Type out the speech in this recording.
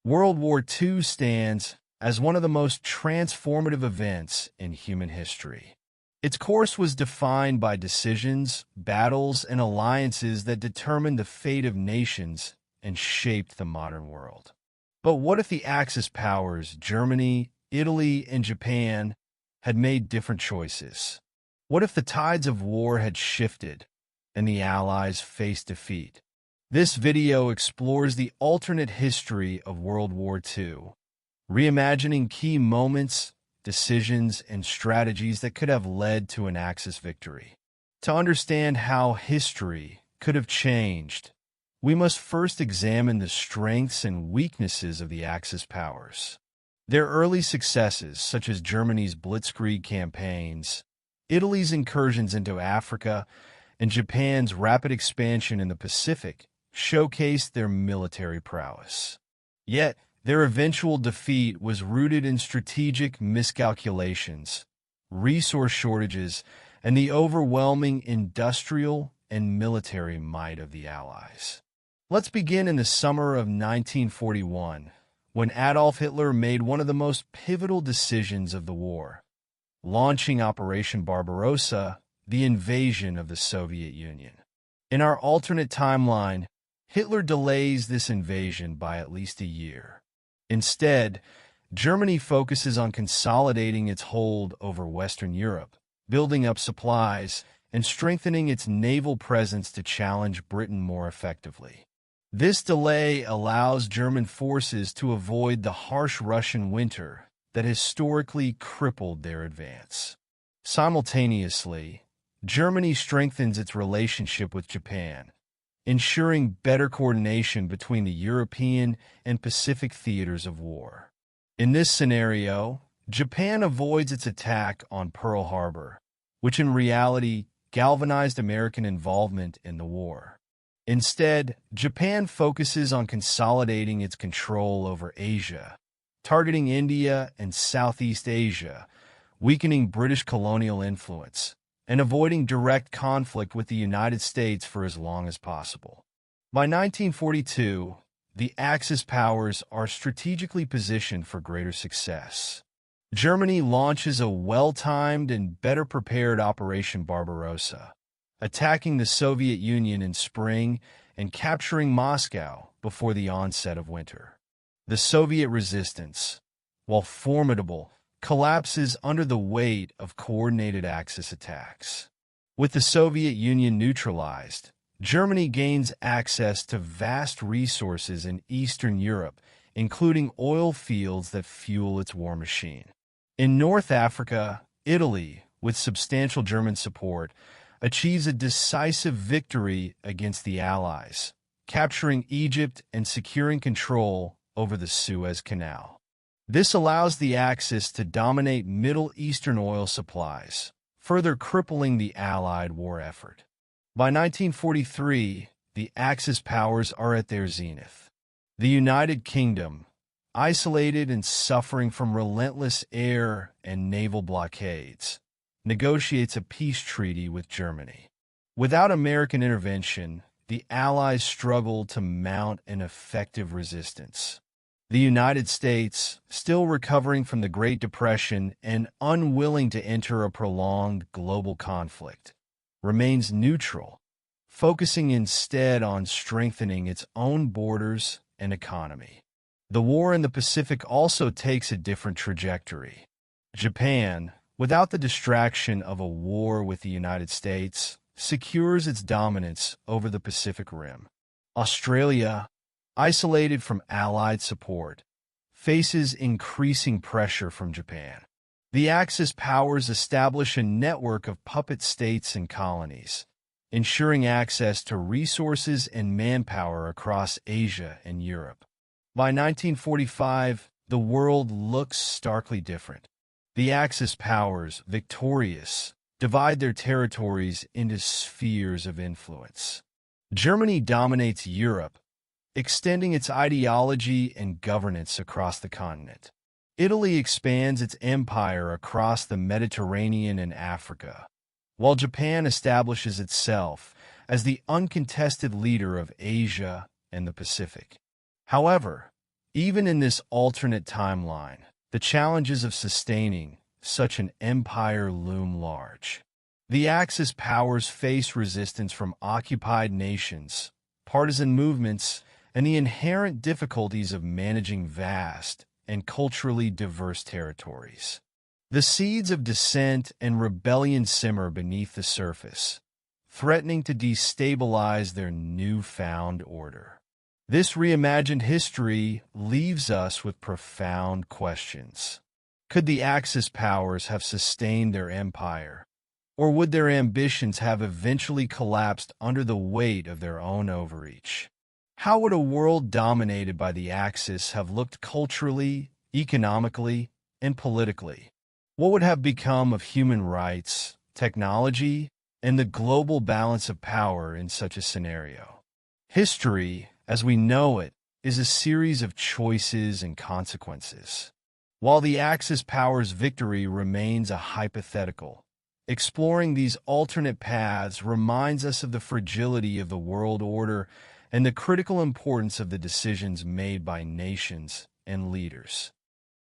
World War II stands as one of the most transformative events in human history. Its course was defined by decisions, battles, and alliances that determined the fate of nations and shaped the modern world. But what if the Axis powers, Germany, Italy, and Japan, had made different choices? What if the tides of war had shifted and the Allies faced defeat? This video explores the alternate history of World War II, reimagining key moments, decisions, and strategies that could have led to an Axis victory. To understand how history could have changed, we must first examine the strengths and weaknesses of the Axis powers. Their early successes, such as Germany's blitzkrieg campaigns, Italy's incursions into Africa, and Japan's rapid expansion in the Pacific, showcased their military prowess. Yet, their eventual defeat was rooted in strategic miscalculations, resource shortages, and the overwhelming industrial and military might of the Allies. Let's begin in the summer of 1941, when Adolf Hitler made one of the most pivotal decisions of the war, launching Operation Barbarossa, the invasion of the Soviet Union. In our alternate timeline, Hitler delays this invasion by at least a year. Instead, Germany focuses on consolidating its hold over Western Europe, building up supplies, and strengthening its naval presence to challenge Britain more effectively. This delay allows German forces to avoid the harsh Russian winter that historically crippled their advance. Simultaneously, Germany strengthens its relationship with Japan, ensuring better coordination between the European and Pacific theaters of war. In this scenario, Japan avoids its attack on Pearl Harbor, which in reality galvanized American involvement in the war. Instead, Japan focuses on consolidating its control over Asia, targeting India and Southeast Asia, weakening British colonial influence, and avoiding direct conflict with the United States for as long as possible. By 1942, the Axis powers are strategically positioned for greater success. Germany launches a well-timed and better-prepared Operation Barbarossa, attacking the Soviet Union in spring and capturing Moscow before the onset of winter. The Soviet resistance, while formidable, collapses under the weight of coordinated Axis attacks. With the Soviet Union neutralized, Germany gains access to vast resources in Eastern Europe, including oil fields that fuel its war machine. In North Africa, Italy, with substantial German support, achieves a decisive victory against the Allies, capturing Egypt and securing control over the Suez Canal. This allows the Axis to dominate Middle Eastern oil supplies, further crippling the Allied war effort. By 1943, the Axis powers are at their zenith. The United Kingdom, isolated and suffering from relentless air and naval blockades, negotiates a peace treaty with Germany. Without American intervention, the Allies struggled to mount an effective resistance. The United States, still recovering from the Great Depression and unwilling to enter a prolonged global conflict, remains neutral, focusing instead on strengthening its own borders and economy. The war in the Pacific also takes a different trajectory. Japan, without the distraction of a war with the United States, secures its dominance over the Pacific Rim. Australia, isolated from Allied support, faces increasing pressure from Japan. The Axis powers establish a network of puppet states and colonies, ensuring access to resources and manpower across Asia and Europe. By 1945, the world looks starkly different. The Axis powers, victorious, divide their territories into spheres of influence. Germany dominates Europe, extending its ideology and governance across the continent. Italy expands its empire across the Mediterranean and Africa, while Japan establishes itself as the uncontested leader of Asia and the Pacific. However, Even in this alternate timeline, the challenges of sustaining such an empire loom large. The Axis powers face resistance from occupied nations, partisan movements, and the inherent difficulties of managing vast and culturally diverse territories. The seeds of dissent and rebellion simmer beneath the surface, threatening to destabilize their newfound order. This reimagined history leaves us with profound questions. Could the Axis powers have sustained their empire, or would their ambitions have eventually collapsed under the weight of their own overreach? How would a world dominated by the Axis have looked culturally, economically, and politically? What would have become of human rights, technology, and the global balance of power in such a scenario? History, as we know it, is a series of choices and consequences. While the Axis powers' victory remains a hypothetical, exploring these alternate paths reminds us of the fragility of the world order and the critical importance of the decisions made by nations and leaders.